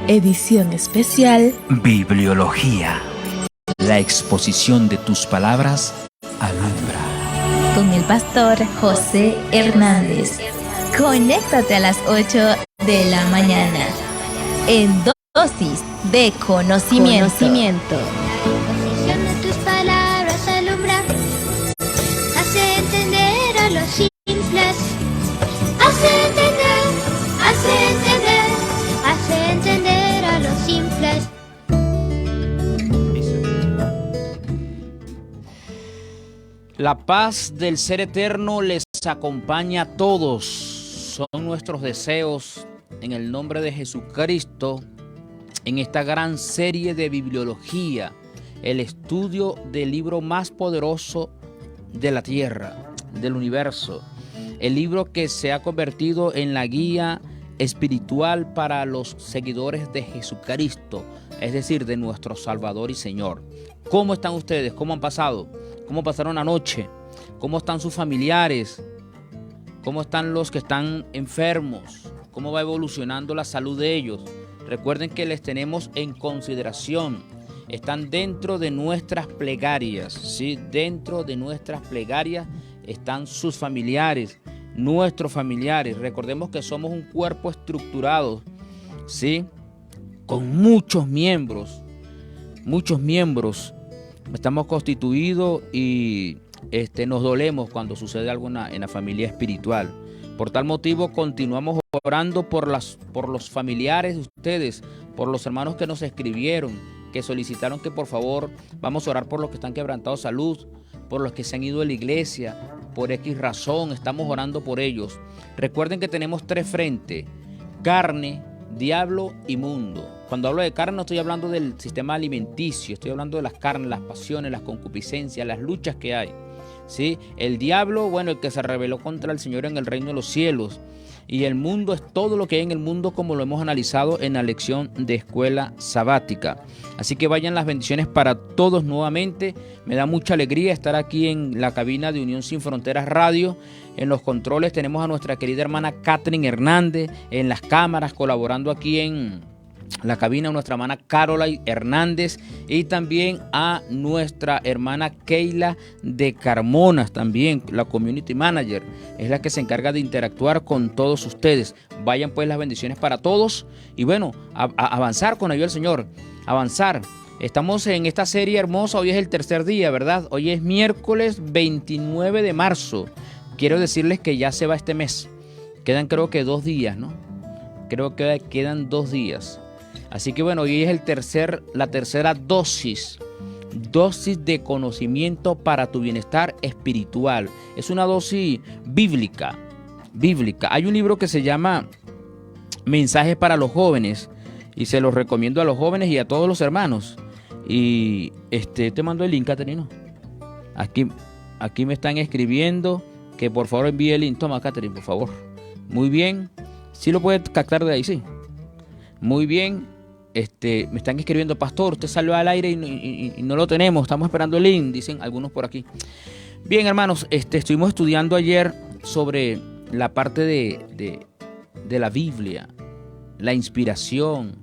Edición especial Bibliología. La exposición de tus palabras alumbra. con el pastor José Hernández. Conéctate a las 8 de la mañana en dosis de conocimiento. Exposición de tus palabras alumbra, hace entender a los simples, hace entender a los simples. La paz del Ser Eterno les acompaña a todos. Son nuestros deseos en el nombre de Jesucristo en esta gran serie de bibliología, el estudio del libro más poderoso de la tierra, del universo, el libro que se ha convertido en la guía espiritual para los seguidores de Jesucristo, es decir, de nuestro Salvador y Señor. ¿Cómo están ustedes? ¿Cómo han pasado? ¿Cómo pasaron la noche? ¿Cómo están sus familiares? ¿Cómo están los que están enfermos? ¿Cómo va evolucionando la salud de ellos? Recuerden que les tenemos en consideración. Están dentro de nuestras plegarias, ¿sí? Dentro de nuestras plegarias están sus familiares, nuestros familiares. Recordemos que somos un cuerpo estructurado, ¿sí? Con muchos miembros. Estamos constituidos y nos dolemos cuando sucede algo en la familia espiritual. Por tal motivo continuamos orando por los familiares de ustedes, por los hermanos que nos escribieron, que solicitaron que por favor vamos a orar por los que están quebrantados de salud, por los que se han ido de la iglesia, por X razón, estamos orando por ellos. Recuerden que tenemos tres frentes: carne, diablo y mundo. Cuando hablo de carne no estoy hablando del sistema alimenticio, estoy hablando de las carnes, las pasiones, las concupiscencias, las luchas que hay, ¿sí? El diablo, bueno, el que se rebeló contra el Señor en el reino de los cielos. Y el mundo es todo lo que hay en el mundo, como lo hemos analizado en la lección de escuela sabática. Así que vayan las bendiciones para todos nuevamente. Me da mucha alegría estar aquí en la cabina de Unión Sin Fronteras Radio. En los controles tenemos a nuestra querida hermana Catherine Hernández, en las cámaras colaborando aquí en la cabina nuestra hermana Caroline Hernández, y también a nuestra hermana Keila de Carmona, también la community manager, es la que se encarga de interactuar con todos ustedes. Vayan pues las bendiciones para todos y bueno, a avanzar con ayuda del Señor, avanzar. Estamos en esta serie hermosa, hoy es el tercer día, ¿verdad? Hoy es miércoles 29 de marzo. Quiero decirles que ya se va este mes. Quedan creo que 2 días, ¿no? Creo que quedan 2 días. Así que bueno, hoy es la tercera dosis de conocimiento para tu bienestar espiritual. Es una dosis bíblica. Hay un libro que se llama Mensajes para los jóvenes y se los recomiendo a los jóvenes y a todos los hermanos. Y te mando el link, Caterino. Aquí me están escribiendo que por favor envíe el link. Toma, Caterina, por favor. Muy bien. ¿Sí lo puedes captar de ahí? Sí. Muy bien. Me están escribiendo: pastor, usted salió al aire y no lo tenemos, estamos esperando el link, dicen algunos por aquí. Bien, hermanos, estuvimos estudiando ayer sobre la parte de la Biblia, la inspiración,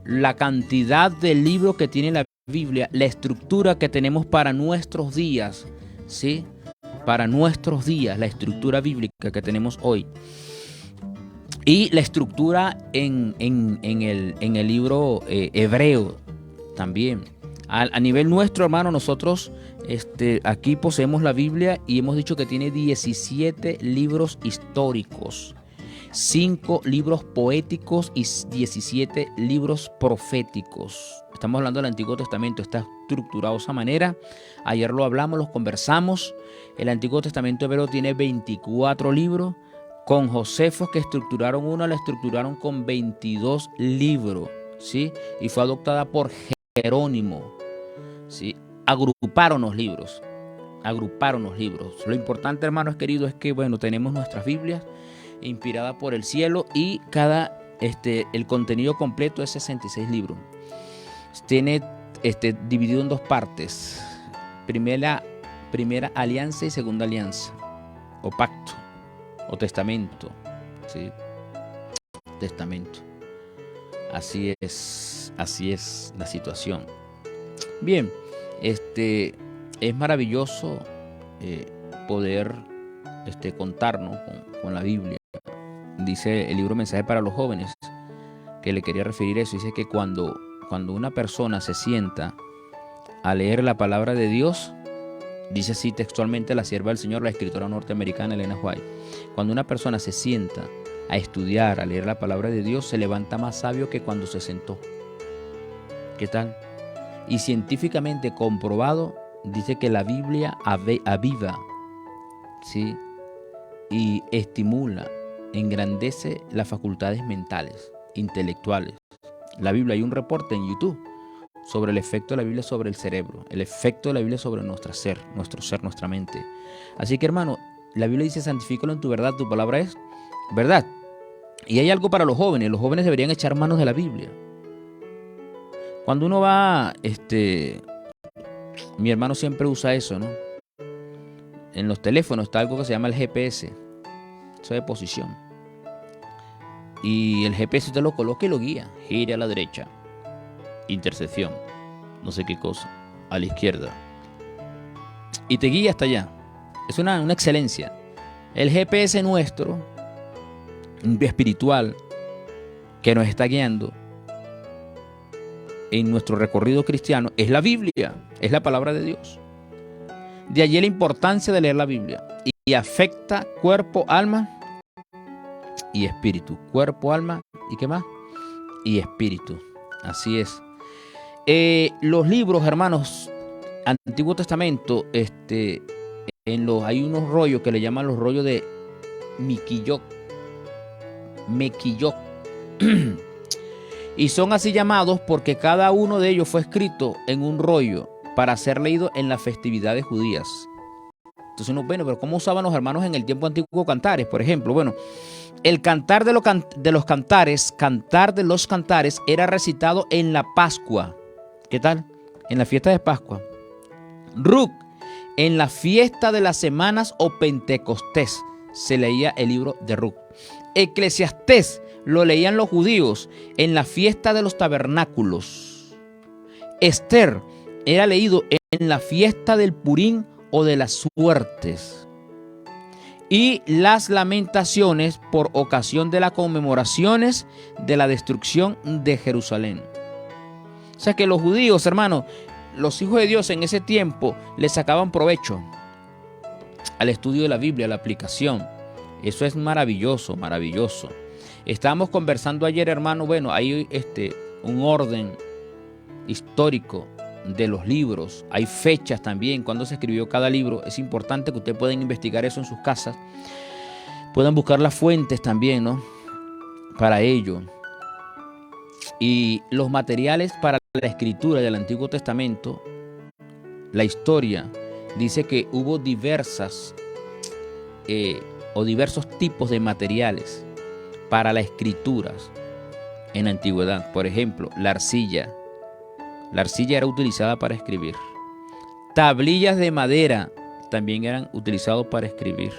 la cantidad de libros que tiene la Biblia, la estructura que tenemos para nuestros días, ¿sí? Para nuestros días, la estructura bíblica que tenemos hoy. Y la estructura en el libro hebreo también. A nivel nuestro, hermano, nosotros aquí poseemos la Biblia y hemos dicho que tiene 17 libros históricos, 5 libros poéticos y 17 libros proféticos. Estamos hablando del Antiguo Testamento, está estructurado de esa manera. Ayer lo hablamos, lo conversamos. El Antiguo Testamento hebreo tiene 24 libros. Con Josefos, que estructuraron uno, la estructuraron con 22 libros, ¿sí? Y fue adoptada por Jerónimo, ¿sí? Agruparon los libros. Lo importante, hermanos queridos, es que, bueno, tenemos nuestras Biblias inspiradas por el cielo y el contenido completo es 66 libros. Tiene dividido en 2 partes. Primera alianza y segunda alianza, o pacto. O testamento, ¿sí? Testamento. Así es la situación. Bien, es maravilloso poder contarnos con la Biblia. Dice el libro Mensaje para los Jóvenes, que le quería referir eso. Dice que cuando una persona se sienta a leer la palabra de Dios, dice así textualmente la sierva del Señor, la escritora norteamericana Elena White, cuando una persona se sienta a estudiar, a leer la palabra de Dios, se levanta más sabio que cuando se sentó. ¿Qué tal? Y científicamente comprobado, dice que la Biblia aviva, ¿sí? Y estimula, engrandece las facultades mentales, intelectuales. La Biblia, hay un reporte en YouTube sobre el efecto de la Biblia sobre el cerebro, el efecto de la Biblia sobre nuestro ser, nuestra mente. Así que, hermano, la Biblia dice: santifícalo en tu verdad, tu palabra es verdad. Y hay algo para los jóvenes deberían echar manos de la Biblia. Cuando uno va, mi hermano siempre usa eso, ¿no? En los teléfonos está algo que se llama el GPS, eso de posición. Y el GPS usted lo coloca y lo guía. Gire a la derecha, intersección, no sé qué cosa, a la izquierda, y te guía hasta allá. Es una excelencia. El GPS nuestro, espiritual, que nos está guiando en nuestro recorrido cristiano, es la Biblia, es la palabra de Dios. De allí la importancia de leer la Biblia. Y afecta cuerpo, alma y espíritu. Cuerpo, alma y ¿qué más? Y espíritu. Así es. Los libros, hermanos, Antiguo Testamento, hay unos rollos que le llaman los rollos de Mequilloc. Y son así llamados porque cada uno de ellos fue escrito en un rollo para ser leído en las festividades judías. Entonces bueno, pero ¿cómo usaban los hermanos en el tiempo antiguo cantares, por ejemplo? Bueno, el cantar de los cantares, cantar de los cantares, era recitado en la Pascua. ¿Qué tal? En la fiesta de Pascua. Ruc, en la fiesta de las semanas o Pentecostés, se leía el libro de Ruc. Eclesiastés lo leían los judíos en la fiesta de los tabernáculos. Esther era leído en la fiesta del Purín o de las suertes. Y las lamentaciones por ocasión de las conmemoraciones de la destrucción de Jerusalén. O sea que los judíos, hermanos, los hijos de Dios en ese tiempo les sacaban provecho al estudio de la Biblia, a la aplicación. Eso es maravilloso, maravilloso. Estábamos conversando ayer, hermano, bueno, hay un orden histórico de los libros, hay fechas también, cuando se escribió cada libro. Es importante que ustedes puedan investigar eso en sus casas, puedan buscar las fuentes también, ¿no? Para ello. Y los materiales para la escritura del Antiguo Testamento, la historia, dice que hubo diversos tipos de materiales para las escrituras en la antigüedad. Por ejemplo, la arcilla. La arcilla era utilizada para escribir. Tablillas de madera también eran utilizados para escribir.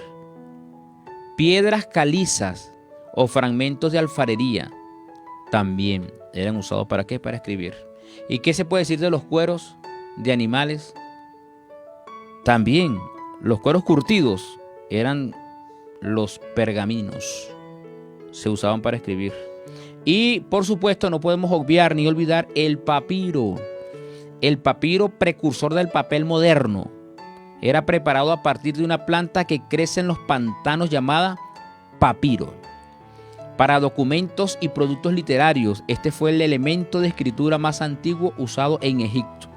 Piedras calizas o fragmentos de alfarería también eran usados ¿para qué? Para escribir. ¿Y qué se puede decir de los cueros de animales? También los cueros curtidos eran los pergaminos. Se usaban para escribir. Y por supuesto no podemos obviar ni olvidar el papiro. El papiro, precursor del papel moderno, era preparado a partir de una planta que crece en los pantanos llamada papiro. Para documentos y productos literarios, este fue el elemento de escritura más antiguo usado en Egipto.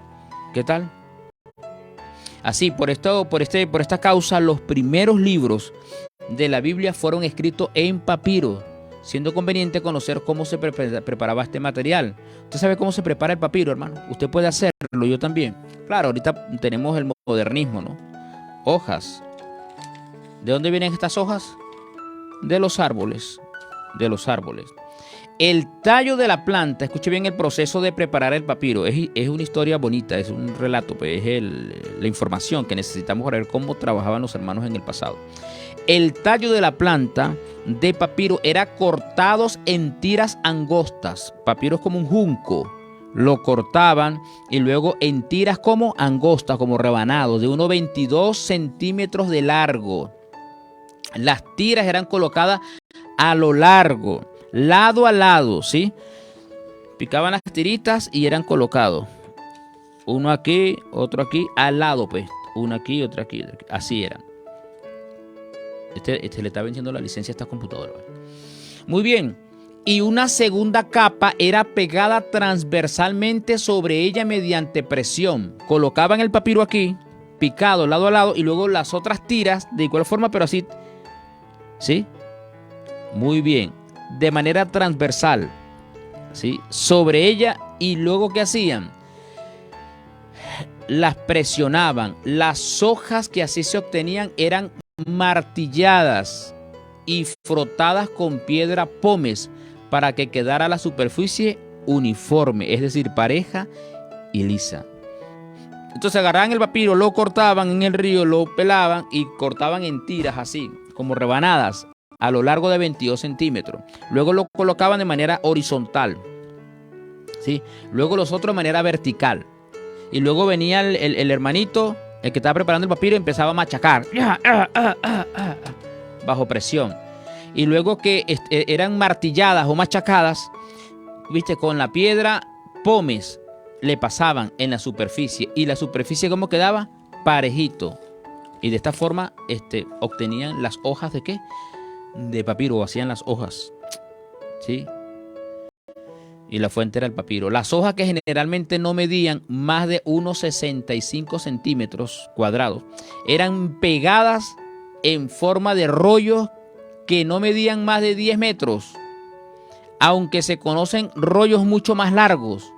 ¿Qué tal? Así, por esta causa, los primeros libros de la Biblia fueron escritos en papiro, siendo conveniente conocer cómo se preparaba este material. ¿Usted sabe cómo se prepara el papiro, hermano? Usted puede hacerlo, yo también. Claro, ahorita tenemos el modernismo, ¿no? Hojas. ¿De dónde vienen estas hojas? De los árboles. De los árboles. El tallo de la planta, escuche bien el proceso de preparar el papiro. Es una historia bonita, es un relato, pues es la información que necesitamos para ver cómo trabajaban los hermanos en el pasado. El tallo de la planta de papiro era cortados en tiras angostas. Papiro es como un junco. Lo cortaban y luego en tiras como angostas, como rebanados, de unos 22 centímetros de largo. Las tiras eran colocadas a lo largo, lado a lado, ¿sí? Picaban las tiritas y eran colocados. Uno aquí, otro aquí, al lado, pues. Uno aquí, otro aquí, otro aquí. Así eran. Le está venciendo la licencia a esta computadora. Muy bien. Y una segunda capa era pegada transversalmente sobre ella mediante presión. Colocaban el papiro aquí, picado lado a lado, y luego las otras tiras de igual forma, pero así. ¿Sí? Muy bien. De manera transversal. ¿Sí? Sobre ella, y luego ¿qué hacían? Las presionaban. Las hojas que así se obtenían eran martilladas y frotadas con piedra pómez para que quedara la superficie uniforme, es decir, pareja y lisa. Entonces agarraban el papiro, lo cortaban en el río, lo pelaban y cortaban en tiras así, como rebanadas, a lo largo de 22 centímetros. Luego lo colocaban de manera horizontal, ¿sí? Luego los otros de manera vertical. Y luego venía el hermanito, el que estaba preparando el papiro, y empezaba a machacar bajo presión. Y luego que eran martilladas o machacadas, viste, con la piedra pómez le pasaban en la superficie. Y la superficie, ¿cómo quedaba? Parejito. Y de esta forma obtenían las hojas de ¿qué? De papiro, o hacían las hojas, ¿sí? Y la fuente era el papiro. Las hojas, que generalmente no medían más de unos 65 centímetros cuadrados, eran pegadas en forma de rollos que no medían más de 10 metros, aunque se conocen rollos mucho más largos,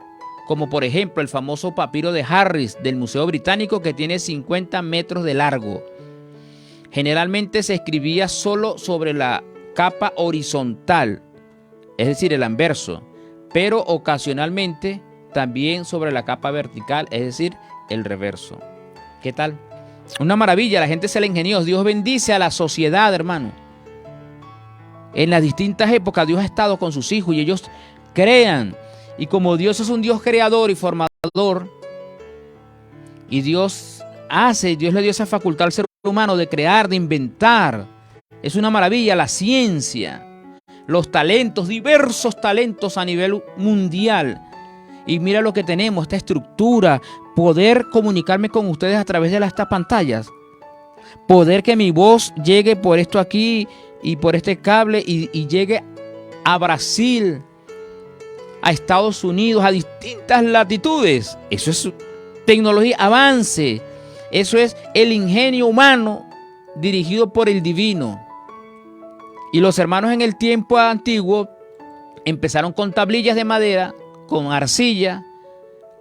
como por ejemplo el famoso papiro de Harris del Museo Británico, que tiene 50 metros de largo. Generalmente se escribía solo sobre la capa horizontal, es decir, el anverso, pero ocasionalmente también sobre la capa vertical, es decir, el reverso. ¿Qué tal? Una maravilla, la gente se la ingenió. Dios bendice a la sociedad, hermano. En las distintas épocas Dios ha estado con sus hijos y ellos crean. Y como Dios es un Dios creador y formador, y Dios le dio esa facultad al ser humano de crear, de inventar. Es una maravilla la ciencia, los talentos, diversos talentos a nivel mundial. Y mira lo que tenemos, esta estructura, poder comunicarme con ustedes a través de estas pantallas, poder que mi voz llegue por esto aquí y por este cable y llegue a Brasil, a Estados Unidos, a distintas latitudes. Eso es tecnología, avance. Eso es el ingenio humano dirigido por el divino. Y los hermanos en el tiempo antiguo empezaron con tablillas de madera, con arcilla,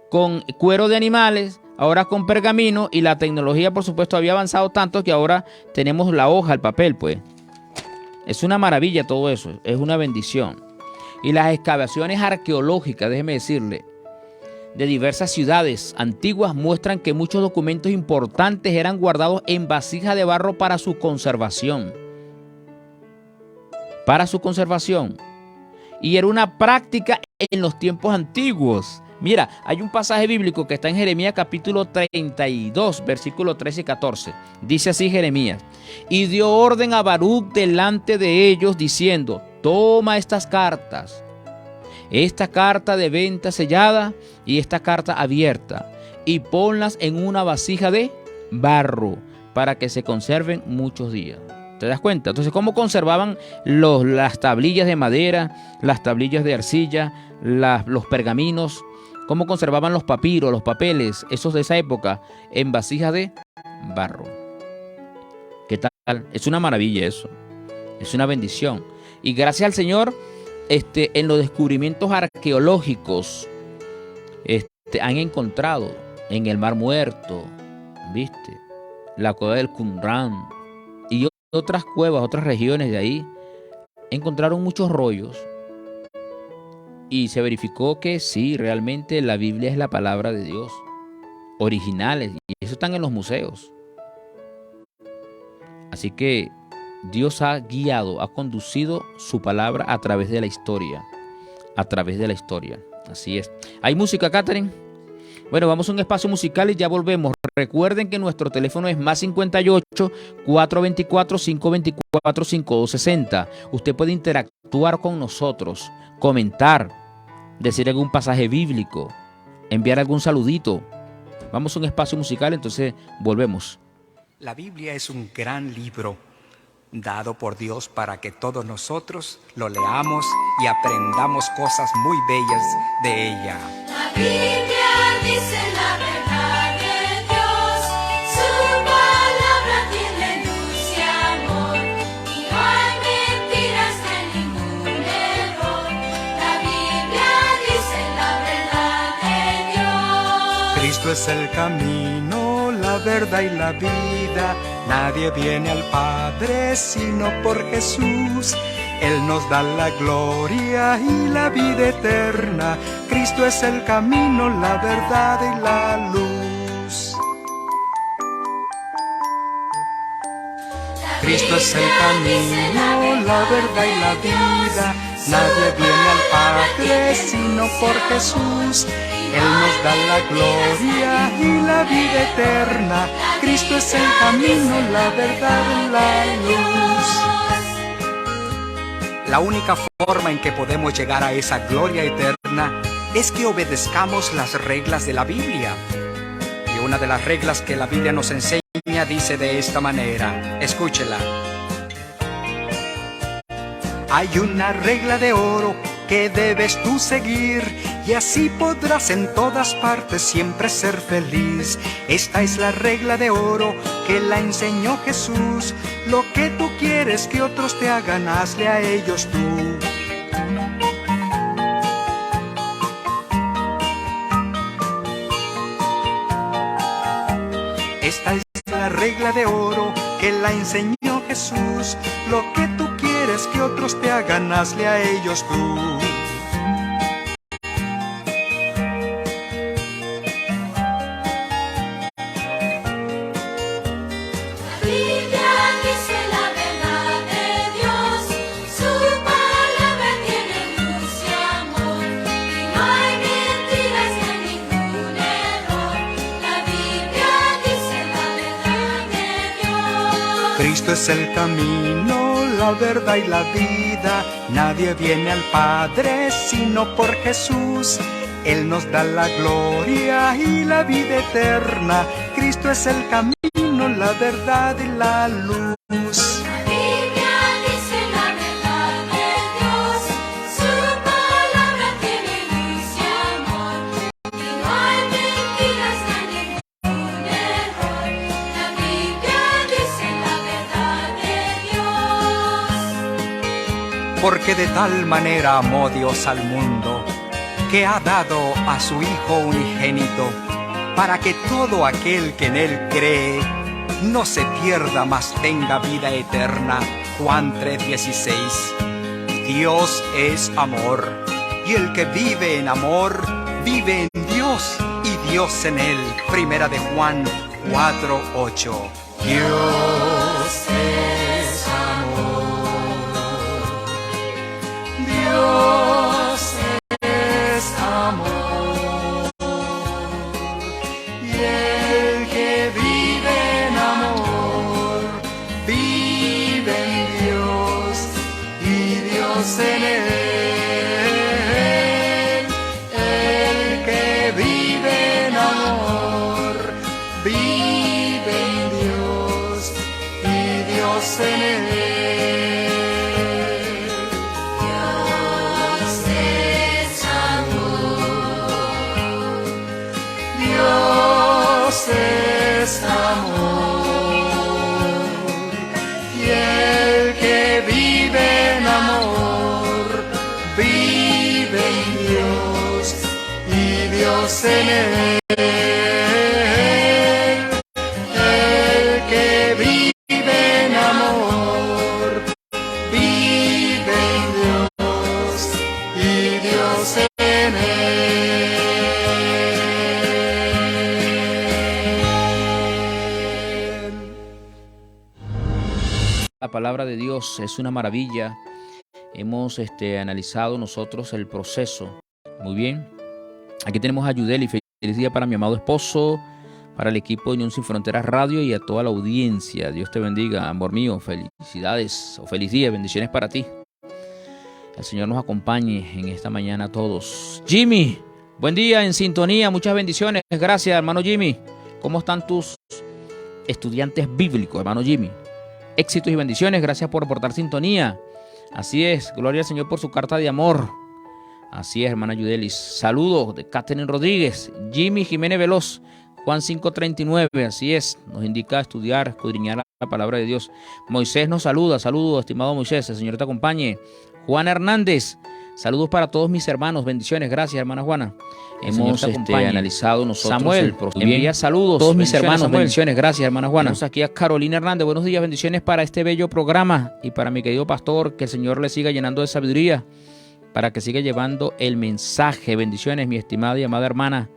con cuero de animales, ahora con pergamino, y la tecnología, por supuesto, había avanzado tanto que ahora tenemos la hoja, el papel, pues. Es una maravilla todo eso, es una bendición. Y las excavaciones arqueológicas, déjeme decirle, de diversas ciudades antiguas muestran que muchos documentos importantes eran guardados en vasijas de barro para su conservación. Para su conservación. Y era una práctica en los tiempos antiguos. Mira, hay un pasaje bíblico que está en Jeremías capítulo 32, versículo 13 y 14. Dice así Jeremías: y dio orden a Baruc delante de ellos, diciendo: toma estas cartas, esta carta de venta sellada y esta carta abierta, y ponlas en una vasija de barro, para que se conserven muchos días. ¿Te das cuenta? Entonces, ¿cómo conservaban las tablillas de madera, las tablillas de arcilla, los pergaminos? ¿Cómo conservaban los papiros, los papeles, esos de esa época, en vasijas de barro? ¿Qué tal? Es una maravilla eso. Es una bendición. Y gracias al Señor, en los descubrimientos arqueológicos, han encontrado en el Mar Muerto, ¿viste? La cueva del Qumran y otras cuevas, otras regiones de ahí, encontraron muchos rollos. Y se verificó que sí, realmente la Biblia es la palabra de Dios, originales, y eso están en los museos. Así que Dios ha guiado, ha conducido su palabra a través de la historia. A través de la historia. Así es. ¿Hay música, Catherine? Bueno, vamos a un espacio musical y ya volvemos. Recuerden que nuestro teléfono es +58 424 524 5260. Usted puede interactuar con nosotros, comentar, decir algún pasaje bíblico, enviar algún saludito. Vamos a un espacio musical, entonces volvemos. La Biblia es un gran libro dado por Dios para que todos nosotros lo leamos y aprendamos cosas muy bellas de ella. La Biblia dice la verdad de Dios, su palabra tiene luz y amor, y no hay mentiras ni ningún error. La Biblia dice la verdad de Dios. Cristo es el camino, la verdad y la vida. Nadie viene al Padre sino por Jesús. Él nos da la gloria y la vida eterna. Cristo es el camino, la verdad y la luz. Cristo es el camino, la verdad y la vida. Nadie viene al Padre sino por Jesús. Él nos da la gloria y la vida eterna. Cristo es el camino, la verdad y la luz. La única forma en que podemos llegar a esa gloria eterna es que obedezcamos las reglas de la Biblia. Y una de las reglas que la Biblia nos enseña dice de esta manera, escúchela. Hay una regla de oro que debes tú seguir, y así podrás en todas partes siempre ser feliz. Esta es la regla de oro que la enseñó Jesús. Lo que tú quieres que otros te hagan, hazle a ellos tú. Esta es la regla de oro que la enseñó Jesús. Lo que tú quieres que otros te hagan, hazle a ellos tú. Cristo es el camino, la verdad y la vida. Nadie viene al Padre sino por Jesús. Él nos da la gloria y la vida eterna. Cristo es el camino, la verdad y la luz. Porque de tal manera amó Dios al mundo, que ha dado a su Hijo unigénito, para que todo aquel que en Él cree no se pierda, mas tenga vida eterna. Juan 3:16. Dios es amor, y el que vive en amor, vive en Dios, y Dios en él. Primera de Juan 4:8. Dios es amor. Dios es amor, y el que vive en amor, vive en Dios, y Dios en él. El que vive en amor, vive en Dios, y Dios en él. Es amor, y el que vive en amor, vive en Dios, y Dios en él. El que vive en amor, vive en Dios, y Dios en él. palabra de Dios. Es una maravilla. Hemos analizado nosotros el proceso. Muy bien. Aquí tenemos a Yudeli. Feliz día para mi amado esposo, para el equipo de Unión Sin Fronteras Radio y a toda la audiencia. Dios te bendiga, amor mío. Felicidades o feliz día. Bendiciones para ti. El Señor nos acompañe en esta mañana a todos. Jimmy, buen día en sintonía. Muchas bendiciones. Gracias, hermano Jimmy. ¿Cómo están tus estudiantes bíblicos, hermano Jimmy? Éxitos y bendiciones. Gracias por aportar sintonía. Así es. Gloria al Señor por su carta de amor. Así es, hermana Yudelis. Saludos de Catherine Rodríguez, Jimmy Jiménez Veloz, Juan 5:39. Así es. Nos indica estudiar, escudriñar la palabra de Dios. Moisés nos saluda. Saludos, estimado Moisés. El Señor te acompañe. Juana Hernández. Saludos para todos mis hermanos. Bendiciones. Gracias, hermana Juana. Hemos analizado nosotros. Samuel, envía saludos. Todos mis hermanos. Samuel. Bendiciones. Gracias, hermana Juana. Tenemos aquí a Carolina Hernández. Buenos días. Bendiciones para este bello programa y para mi querido pastor. Que el Señor le siga llenando de sabiduría para que siga llevando el mensaje. Bendiciones, mi estimada y amada hermana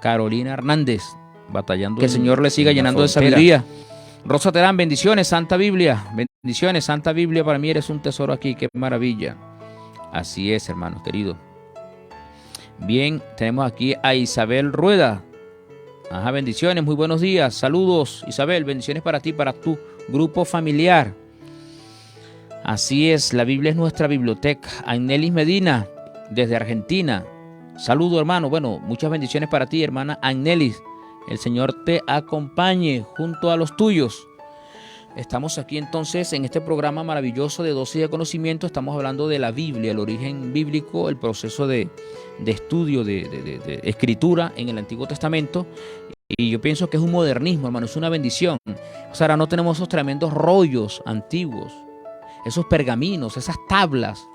Carolina Hernández. Batallando. Que el Señor le siga llenando de sabiduría. Rosa Terán, bendiciones, Santa Biblia. Bendiciones, Santa Biblia. Para mí eres un tesoro aquí. Qué maravilla. Así es, hermanos queridos. Bien, tenemos aquí a Isabel Rueda. Ajá, bendiciones, muy buenos días. Saludos, Isabel. Bendiciones para ti, para tu grupo familiar. Así es, la Biblia es nuestra biblioteca. Ainelis Medina, desde Argentina. Saludo, hermano. Bueno, muchas bendiciones para ti, hermana Ainelis. El Señor te acompañe junto a los tuyos. Estamos aquí entonces en este programa maravilloso de Dosis de Conocimiento. Estamos hablando de la Biblia, el origen bíblico, el proceso de estudio, de escritura en el Antiguo Testamento. Y yo pienso que es un modernismo, hermano, es una bendición. O sea, ahora no tenemos esos tremendos rollos antiguos, esos pergaminos, esas tablas.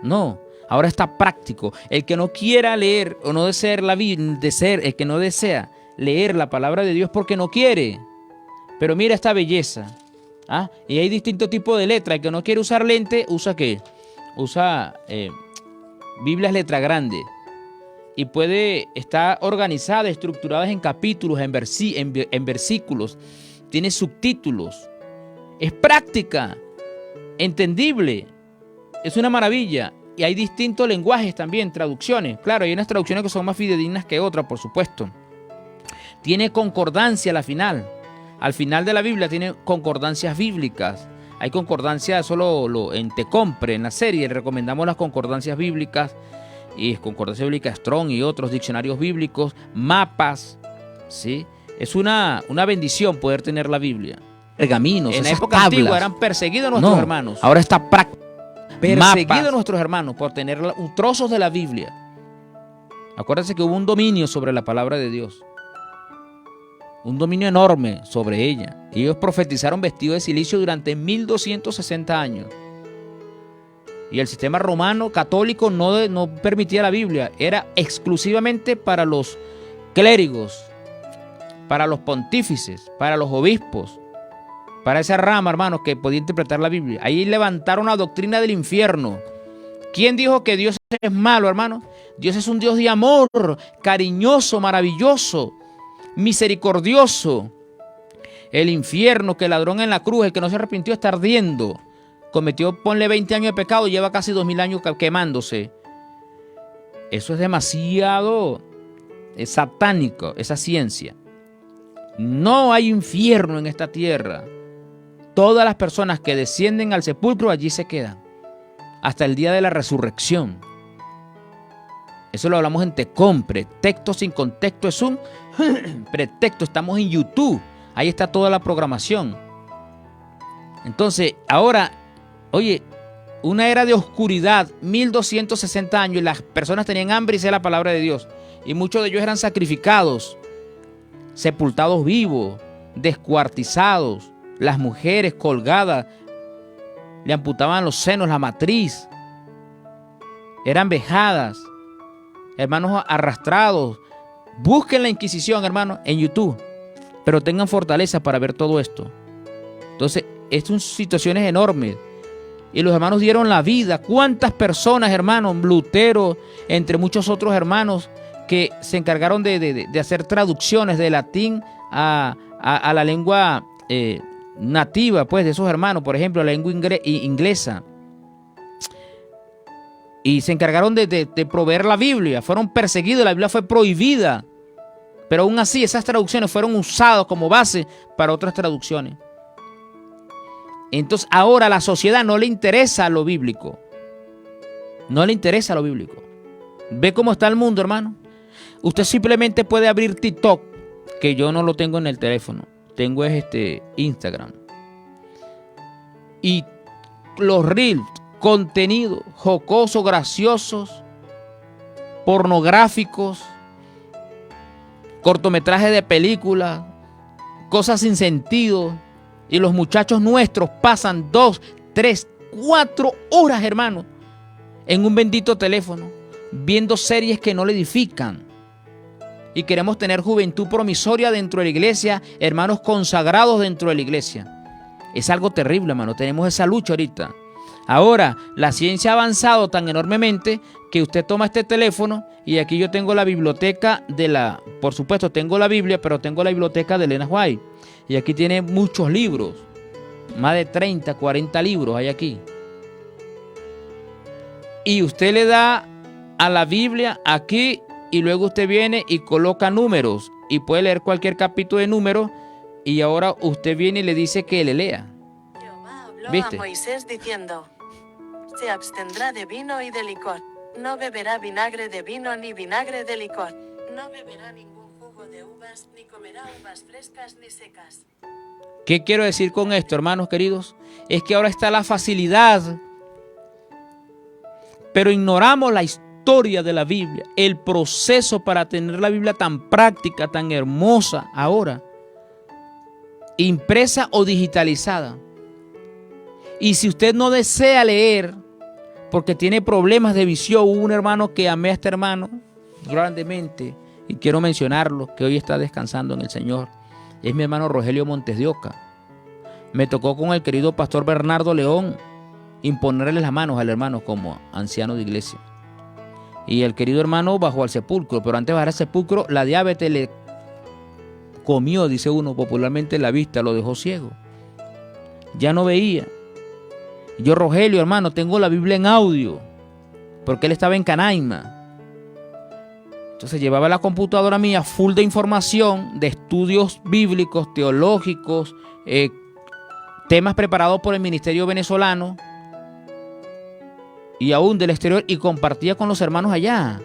No, ahora está práctico. El que no quiera leer o no desea la Biblia, el que no desea leer la palabra de Dios porque no quiere. Pero mira esta belleza. ¿Ah? Y hay distintos tipos de letras. El que no quiere usar lente, ¿usa qué? Usa Biblias letra grande. Y puede estar organizada, estructurada en capítulos, en versículos. Tiene subtítulos. Es práctica, entendible. Es una maravilla. Y hay distintos lenguajes también, traducciones. Claro, hay unas traducciones que son más fidedignas que otras, por supuesto. Tiene concordancia a la final. Al final de la Biblia tiene concordancias bíblicas. Hay concordancias solo en Te Compre, en la serie. Le recomendamos las concordancias bíblicas. Y concordancia bíblica Strong y otros diccionarios bíblicos. Mapas. ¿Sí? Es una bendición poder tener la Biblia. Pergaminos. En la época antigua eran perseguidos nuestros hermanos. Ahora está perseguidos nuestros hermanos por tener trozos de la Biblia. Acuérdense que hubo un dominio sobre la palabra de Dios. Un dominio enorme sobre ella. Ellos profetizaron vestidos de silicio durante 1260 años. Y el sistema romano católico no permitía la Biblia. Era exclusivamente para los clérigos, para los pontífices, para los obispos, para esa rama, hermanos, que podía interpretar la Biblia. Ahí levantaron la doctrina del infierno. ¿Quién dijo que Dios es malo, hermano? Dios es un Dios de amor, cariñoso, maravilloso, misericordioso. El infierno, que el ladrón en la cruz, el que no se arrepintió, está ardiendo. Cometió, ponle 20 años de pecado, lleva casi 2000 años quemándose. Eso es demasiado satánico, esa ciencia. No hay infierno en esta tierra. Todas las personas que descienden al sepulcro allí se quedan hasta el día de la resurrección. Eso lo hablamos en Te Compre. Texto sin contexto es un pretexto. Estamos en YouTube. Ahí está toda la programación. Entonces, ahora, oye, una era de oscuridad, 1260 años, y las personas tenían hambre y sed de la palabra de Dios. Y muchos de ellos eran sacrificados, sepultados vivos, descuartizados, las mujeres colgadas, le amputaban los senos, la matriz, eran vejadas, hermanos arrastrados. Busquen la Inquisición, hermanos, en YouTube, pero tengan fortaleza para ver todo esto. Entonces, estas son situaciones enormes. Y los hermanos dieron la vida. ¿Cuántas personas, hermanos? Lutero, entre muchos otros hermanos, que se encargaron de hacer traducciones de latín a la lengua nativa, pues, de esos hermanos, por ejemplo, la lengua inglesa. Y se encargaron de proveer la Biblia. Fueron perseguidos, la Biblia fue prohibida. Pero aún así, esas traducciones fueron usadas como base para otras traducciones. Entonces, ahora a la sociedad no le interesa lo bíblico. No le interesa lo bíblico. ¿Ve cómo está el mundo, hermano? Usted simplemente puede abrir TikTok, que yo no lo tengo en el teléfono. Tengo Instagram. Y los reels, contenidos jocosos, graciosos, pornográficos, cortometrajes de películas, cosas sin sentido. Y los muchachos nuestros pasan 2, 3, 4 horas, hermano, en un bendito teléfono, viendo series que no le edifican. Y queremos tener juventud promisoria dentro de la iglesia, hermanos consagrados dentro de la iglesia. Es algo terrible, hermano. Tenemos esa lucha ahorita. Ahora, la ciencia ha avanzado tan enormemente que usted toma este teléfono y aquí yo tengo la biblioteca por supuesto, tengo la Biblia, pero tengo la biblioteca de Elena White. Y aquí tiene muchos libros, más de 30, 40 libros hay aquí. Y usted le da a la Biblia aquí y luego usted viene y coloca números y puede leer cualquier capítulo de número y ahora usted viene y le dice que le lea. Jehová habló ¿Viste? a Moisés diciendo: se abstendrá de vino y de licor, no beberá vinagre de vino ni vinagre de licor, no beberá ningún jugo de uvas, ni comerá uvas frescas ni secas. ¿Qué quiero decir con esto, hermanos queridos? Es que ahora está la facilidad, pero ignoramos la historia de la Biblia, el proceso para tener la Biblia tan práctica, tan hermosa ahora, impresa o digitalizada. Y si usted no desea leer porque tiene problemas de visión, hubo un hermano que amé a este hermano grandemente y quiero mencionarlo, que hoy está descansando en el Señor. Es mi hermano Rogelio Montes de Oca. Me tocó con el querido pastor Bernardo León imponerle las manos al hermano como anciano de iglesia. Y el querido hermano bajó al sepulcro, pero antes de bajar al sepulcro la diabetes le comió, dice uno popularmente, la vista, lo dejó ciego. Ya no veía. Yo, Rogelio, hermano, tengo la Biblia en audio, porque él estaba en Canaima. Entonces llevaba la computadora mía full de información, de estudios bíblicos, teológicos, temas preparados por el ministerio venezolano y aún del exterior, y compartía con los hermanos allá.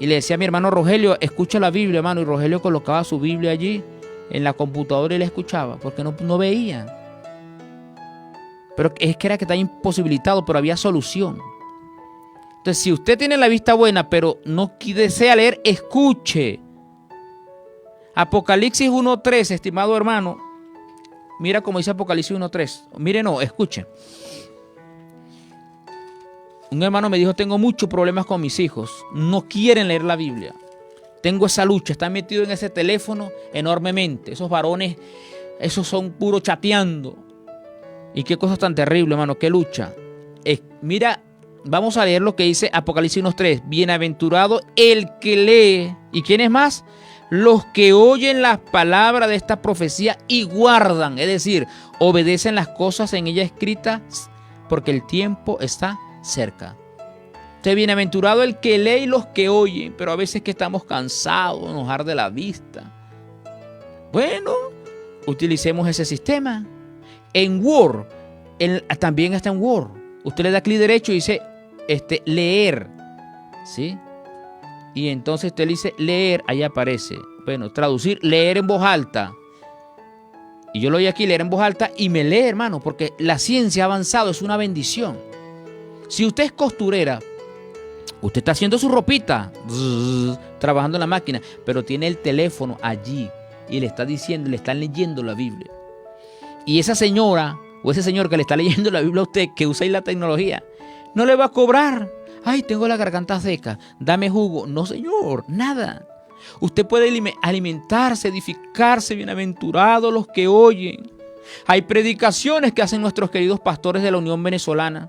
Y le decía a mi hermano Rogelio, escucha la Biblia, hermano, y Rogelio colocaba su Biblia allí en la computadora y la escuchaba, porque no veía. Pero es que era que estaba imposibilitado, pero había solución. Entonces, si usted tiene la vista buena, pero no desea leer, escuche. Apocalipsis 1.3, estimado hermano. Mira cómo dice Apocalipsis 1.3. Mire, no, escuche. Un hermano me dijo, tengo muchos problemas con mis hijos. No quieren leer la Biblia. Tengo esa lucha, están metidos en ese teléfono enormemente. Esos varones, esos son puro chateando. Y qué cosa tan terrible, hermano, qué lucha. Mira, vamos a leer lo que dice Apocalipsis 1.3. Bienaventurado el que lee. ¿Y quién es más? Los que oyen las palabras de esta profecía y guardan. Es decir, obedecen las cosas en ella escritas, porque el tiempo está cerca. Entonces, bienaventurado el que lee y los que oyen. Pero a veces que estamos cansados, nos arde la vista. Bueno, utilicemos ese sistema. En Word, también está en Word. Usted le da clic derecho y dice leer, ¿sí? Y entonces usted le dice leer, ahí aparece. Bueno, traducir, leer en voz alta. Y yo lo doy aquí, leer en voz alta, y me lee, hermano, porque la ciencia ha avanzado, es una bendición. Si usted es costurera, usted está haciendo su ropita, trabajando en la máquina, pero tiene el teléfono allí y le está diciendo, le están leyendo la Biblia. Y esa señora o ese señor que le está leyendo la Biblia a usted, que usa ahí la tecnología, no le va a cobrar. Ay, tengo la garganta seca, dame jugo. No, señor, nada. Usted puede alimentarse, edificarse, bienaventurados los que oyen. Hay predicaciones que hacen nuestros queridos pastores de la Unión Venezolana.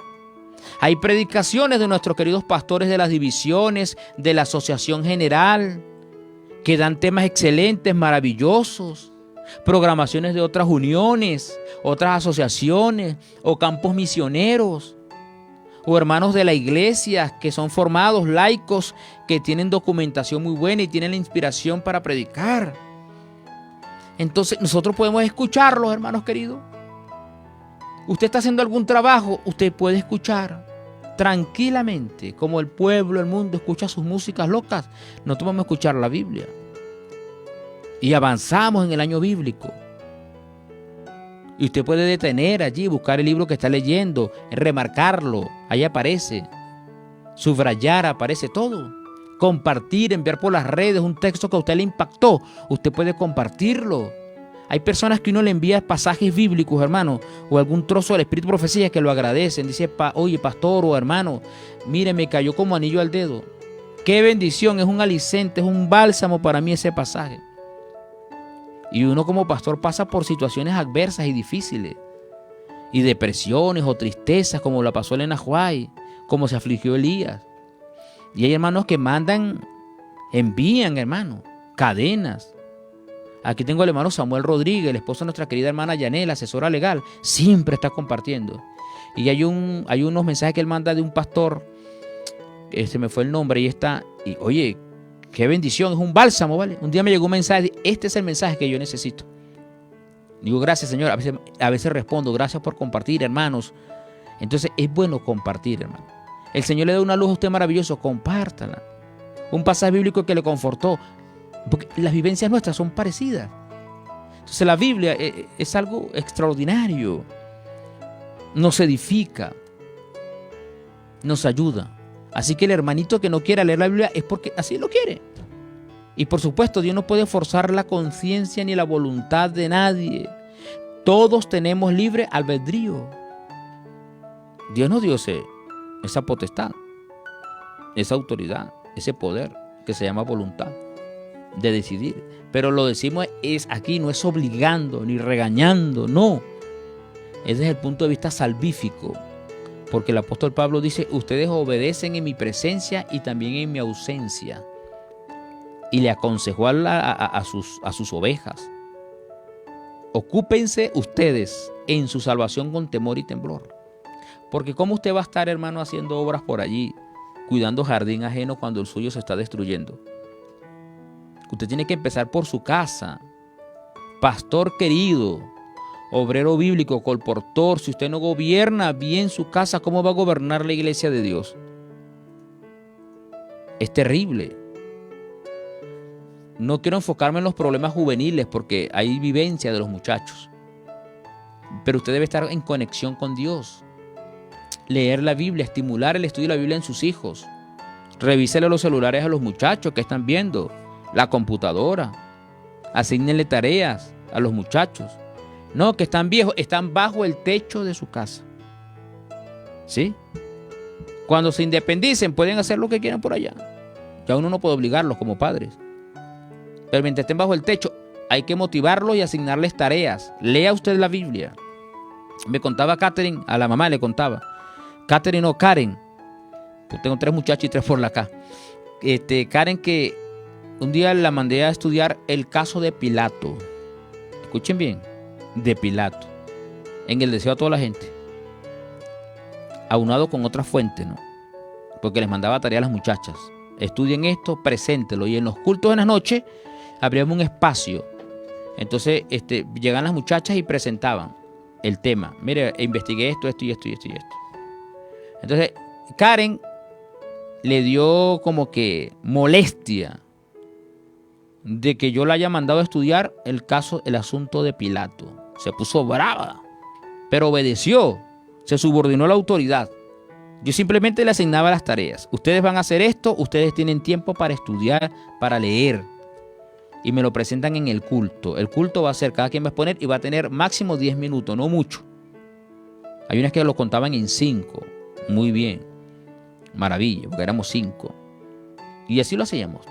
Hay predicaciones de nuestros queridos pastores de las divisiones, de la Asociación General, que dan temas excelentes, maravillosos. programaciones de otras uniones, otras asociaciones o campos misioneros, o hermanos de la iglesia que son formados, laicos, que tienen documentación muy buena y tienen la inspiración para predicar. Entonces nosotros podemos escucharlos, hermanos queridos. Usted está haciendo algún trabajo, usted puede escuchar tranquilamente, como el pueblo, el mundo escucha sus músicas locas. Nosotros vamos a escuchar la Biblia. Y avanzamos en el año bíblico. Y usted puede detener allí, buscar el libro que está leyendo, remarcarlo, ahí aparece. Subrayar, aparece todo. Compartir, enviar por las redes un texto que a usted le impactó. Usted puede compartirlo. Hay personas que uno le envía pasajes bíblicos, hermano, o algún trozo del Espíritu de Profecía que lo agradecen. Dice, oye, pastor o hermano, mire, me cayó como anillo al dedo. Qué bendición, es un alicente, es un bálsamo para mí ese pasaje. Y uno como pastor pasa por situaciones adversas y difíciles, y depresiones o tristezas, como la pasó Elena White, como se afligió Elías. Y hay hermanos que envían, hermano, cadenas. Aquí tengo al hermano Samuel Rodríguez, el esposo de nuestra querida hermana Yanela, asesora legal, siempre está compartiendo. Y hay unos mensajes que él manda de un pastor, me fue el nombre, y oye, qué bendición, es un bálsamo, ¿vale? Un día me llegó un mensaje, este es el mensaje que yo necesito. Digo, gracias, Señor, a veces respondo, gracias por compartir, hermanos. Entonces es bueno compartir, hermano. El Señor le da una luz a usted maravilloso, compártala. Un pasaje bíblico que le confortó, porque las vivencias nuestras son parecidas. Entonces la Biblia es algo extraordinario. Nos edifica, nos ayuda. Así que el hermanito que no quiera leer la Biblia es porque así lo quiere. Y por supuesto, Dios no puede forzar la conciencia ni la voluntad de nadie. Todos tenemos libre albedrío. Dios nos dio esa potestad, esa autoridad, ese poder que se llama voluntad de decidir. Pero lo decimos aquí, no es obligando ni regañando, no. Es desde el punto de vista salvífico. Porque el apóstol Pablo dice, ustedes obedecen en mi presencia y también en mi ausencia. Y le aconsejó a sus ovejas. Ocúpense ustedes en su salvación con temor y temblor. Porque ¿cómo usted va a estar, hermano, haciendo obras por allí, cuidando jardín ajeno cuando el suyo se está destruyendo? Usted tiene que empezar por su casa. Pastor querido, obrero bíblico, colportor, si usted no gobierna bien su casa, ¿cómo va a gobernar la iglesia de Dios? Es terrible. No quiero enfocarme en los problemas juveniles porque hay vivencia de los muchachos. Pero usted debe estar en conexión con Dios. Leer la Biblia, estimular el estudio de la Biblia en sus hijos. Revísele los celulares a los muchachos que están viendo, la computadora. Asígnenle tareas a los muchachos. No, que están viejos, están bajo el techo de su casa. ¿Sí? Cuando se independicen pueden hacer lo que quieran por allá. Ya uno no puede obligarlos como padres. Pero mientras estén bajo el techo, hay que motivarlos y asignarles tareas. Lea usted la Biblia. Me contaba Catherine, a la mamá le contaba. Catherine o Karen. Pues tengo 3 muchachos y 3 por la acá. Karen, que un día la mandé a estudiar el caso de Pilato. Escuchen bien. De Pilato. En el deseo a toda la gente. Aunado con otras fuentes, ¿no? Porque les mandaba tarea a las muchachas. Estudien esto, preséntelo. Y en los cultos de la noche abríamos un espacio. Entonces llegan las muchachas y presentaban el tema. Mire, investigué esto y esto. Entonces Karen le dio como que molestia de que yo la haya mandado a estudiar el asunto de Pilato. Se puso brava, pero obedeció, se subordinó a la autoridad. Yo simplemente le asignaba las tareas. Ustedes van a hacer esto, ustedes tienen tiempo para estudiar, para leer. Y me lo presentan en el culto. El culto va a ser, cada quien va a exponer y va a tener máximo 10 minutos, no mucho. Hay unas que lo contaban en 5. Muy bien. Maravilla, porque éramos 5. Y así lo hacíamos.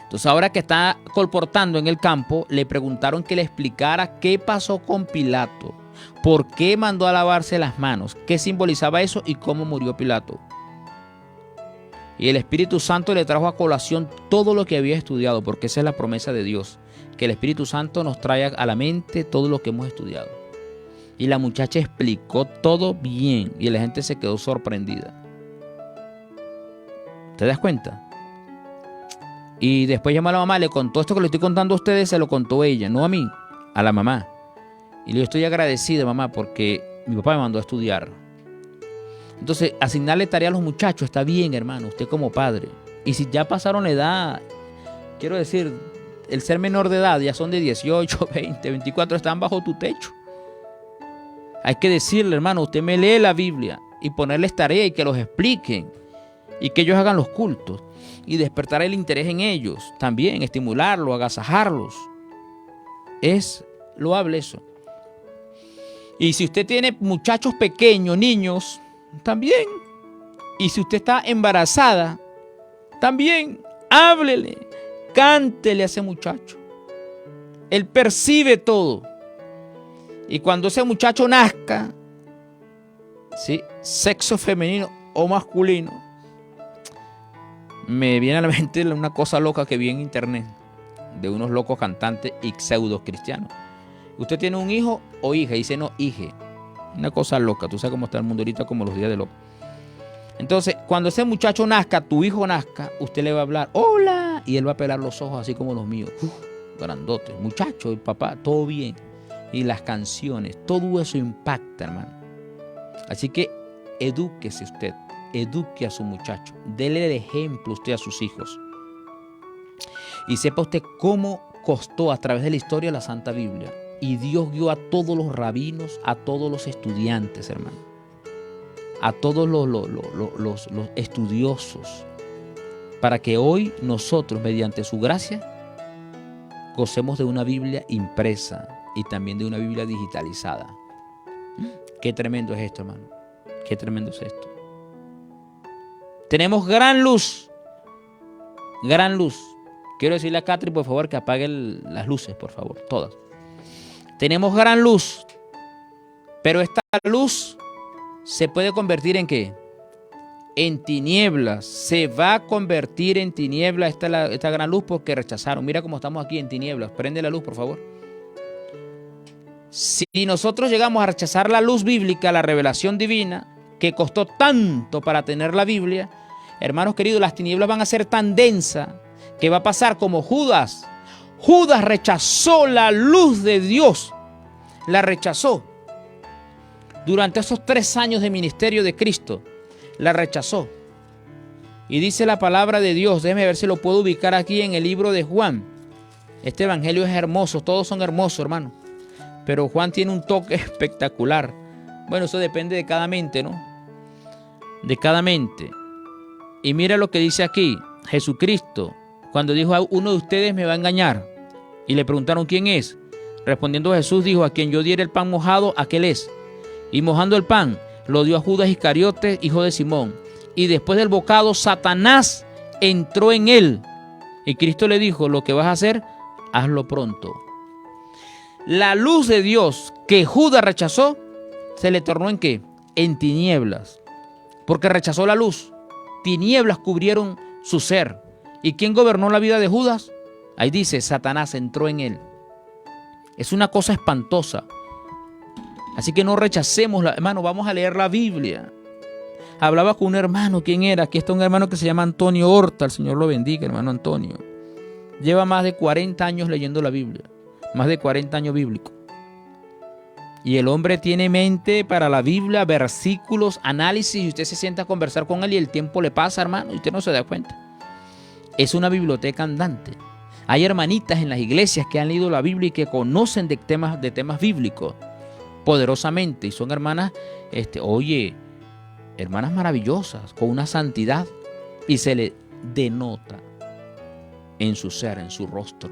Entonces ahora que está colportando en el campo, le preguntaron que le explicara qué pasó con Pilato. ¿Por qué mandó a lavarse las manos? ¿Qué simbolizaba eso y cómo murió Pilato? Y el Espíritu Santo le trajo a colación todo lo que había estudiado, porque esa es la promesa de Dios, que el Espíritu Santo nos traiga a la mente todo lo que hemos estudiado. Y la muchacha explicó todo bien y la gente se quedó sorprendida. ¿Te das cuenta? Y después llamó a la mamá, le contó esto que le estoy contando a ustedes, se lo contó ella, no a mí, a la mamá. Y le digo, estoy agradecido, mamá, porque mi papá me mandó a estudiar. Entonces, asignarle tarea a los muchachos está bien, hermano, usted como padre. Y si ya pasaron la edad, quiero decir, el ser menor de edad, ya son de 18, 20, 24, están bajo tu techo. Hay que decirle, hermano, usted me lee la Biblia y ponerles tarea y que los expliquen y que ellos hagan los cultos y despertar el interés en ellos. También estimularlos, agasajarlos. Es loable eso. Y si usted tiene muchachos pequeños, niños, también. Y si usted está embarazada, también háblele, cántele a ese muchacho. Él percibe todo. Y cuando ese muchacho nazca, ¿sí?, sexo femenino o masculino, me viene a la mente una cosa loca que vi en internet de unos locos cantantes y pseudo cristianos. Usted tiene un hijo o hija, y dice no, hije. Una cosa loca, tú sabes cómo está el mundo ahorita, como los días de loco. Entonces, cuando ese muchacho nazca, tu hijo nazca, usted le va a hablar, hola, y él va a pelar los ojos así como los míos, grandotes, muchacho, el papá, todo bien. Y las canciones, todo eso impacta, hermano. Así que edúquese usted, eduque a su muchacho, dele el ejemplo usted a sus hijos. Y sepa usted cómo costó a través de la historia la Santa Biblia. Y Dios guió a todos los rabinos, a todos los estudiantes, hermano. A todos los estudiosos. Para que hoy nosotros, mediante su gracia, gocemos de una Biblia impresa y también de una Biblia digitalizada. Qué tremendo es esto, hermano. Qué tremendo es esto. Tenemos gran luz. Gran luz. Quiero decirle a Catri, por favor, que apague las luces, por favor, todas. Tenemos gran luz. Pero esta luz se puede convertir ¿en qué? En tinieblas. Se va a convertir en tinieblas esta gran luz porque rechazaron. Mira cómo estamos aquí en tinieblas. Prende la luz, por favor. Si nosotros llegamos a rechazar la luz bíblica, la revelación divina, que costó tanto para tener la Biblia, hermanos queridos, las tinieblas van a ser tan densas que va a pasar como Judas. Judas rechazó la luz de Dios. La rechazó. Durante esos 3 años de ministerio de Cristo, la rechazó. Y dice la palabra de Dios, déjeme ver si lo puedo ubicar aquí en el libro de Juan. Este evangelio es hermoso, todos son hermosos, hermano. Pero Juan tiene un toque espectacular. Bueno, eso depende de cada mente, ¿no? De cada mente. Y mira lo que dice aquí, Jesucristo, cuando dijo, uno de ustedes me va a engañar. Y le preguntaron, ¿quién es? Respondiendo Jesús dijo, a quien yo diera el pan mojado, aquel es. Y mojando el pan, lo dio a Judas Iscariote, hijo de Simón. Y después del bocado, Satanás entró en él. Y Cristo le dijo, lo que vas a hacer, hazlo pronto. La luz de Dios que Judas rechazó, se le tornó ¿en qué? En tinieblas. Porque rechazó la luz. Tinieblas cubrieron su ser. ¿Y quién gobernó la vida de Judas? Ahí dice, Satanás entró en él. Es una cosa espantosa. Así que no rechacemos, hermano, vamos a leer la Biblia. Hablaba con un hermano, ¿quién era? Aquí está un hermano que se llama Antonio Horta, el Señor lo bendiga, hermano Antonio. Lleva más de 40 años leyendo la Biblia, más de 40 años bíblicos. Y el hombre tiene mente para la Biblia, versículos, análisis, y usted se sienta a conversar con él y el tiempo le pasa, hermano, y usted no se da cuenta. Es una biblioteca andante. Hay hermanitas en las iglesias que han leído la Biblia y que conocen de temas bíblicos poderosamente, y son hermanas, hermanas maravillosas, con una santidad, y se le denota en su ser, en su rostro.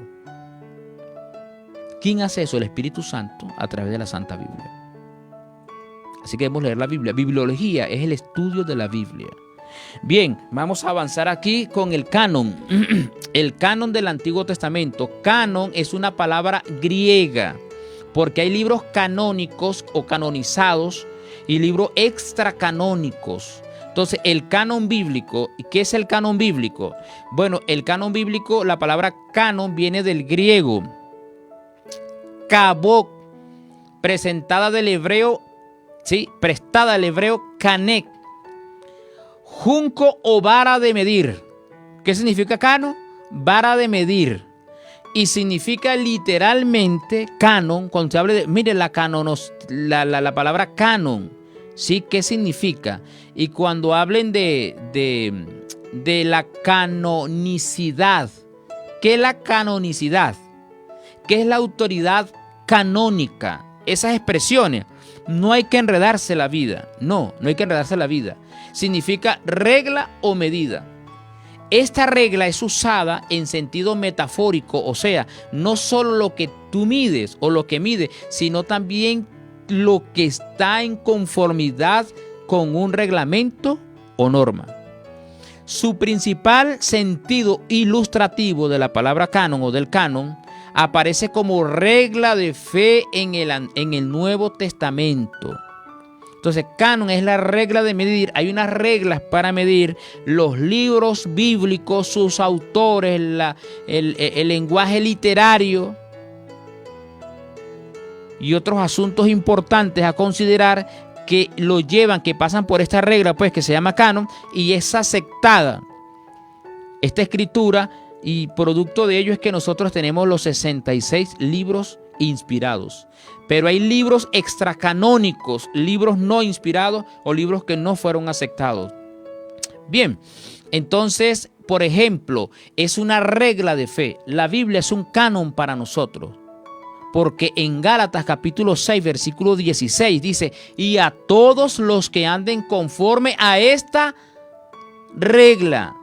¿Quién hace eso? El Espíritu Santo a través de la Santa Biblia. Así que debemos leer la Biblia. Bibliología es el estudio de la Biblia. Bien, vamos a avanzar aquí con el canon. El canon del Antiguo Testamento. Canon es una palabra griega, porque hay libros canónicos o canonizados y libros extracanónicos. Entonces, el canon bíblico, ¿qué es el canon bíblico? Bueno, el canon bíblico, la palabra canon viene del griego. kabok, prestada del hebreo kanek, junco o vara de medir. ¿Qué significa canon? Vara de medir. Y significa literalmente canon, cuando se habla de, mire, la palabra canon, ¿sí? ¿Qué significa? Y cuando hablen de la canonicidad, ¿qué es la canonicidad? ¿Qué es la autoridad canónica? Esas expresiones, no hay que enredarse la vida, no hay que enredarse la vida. Significa regla o medida. Esta regla es usada en sentido metafórico, o sea, no solo lo que tú mides o lo que mide, sino también lo que está en conformidad con un reglamento o norma. Su principal sentido ilustrativo de la palabra canon o del canon aparece como regla de fe en el Nuevo Testamento. Entonces, canon es la regla de medir. Hay unas reglas para medir los libros bíblicos, sus autores, el lenguaje literario y otros asuntos importantes a considerar que lo llevan, que pasan por esta regla, pues, que se llama canon, y es aceptada esta escritura, y producto de ello es que nosotros tenemos los 66 libros inspirados. Pero hay libros extracanónicos, libros no inspirados o libros que no fueron aceptados. Bien, entonces, por ejemplo, es una regla de fe. La Biblia es un canon para nosotros. Porque en Gálatas capítulo 6, versículo 16 dice, y a todos los que anden conforme a esta regla,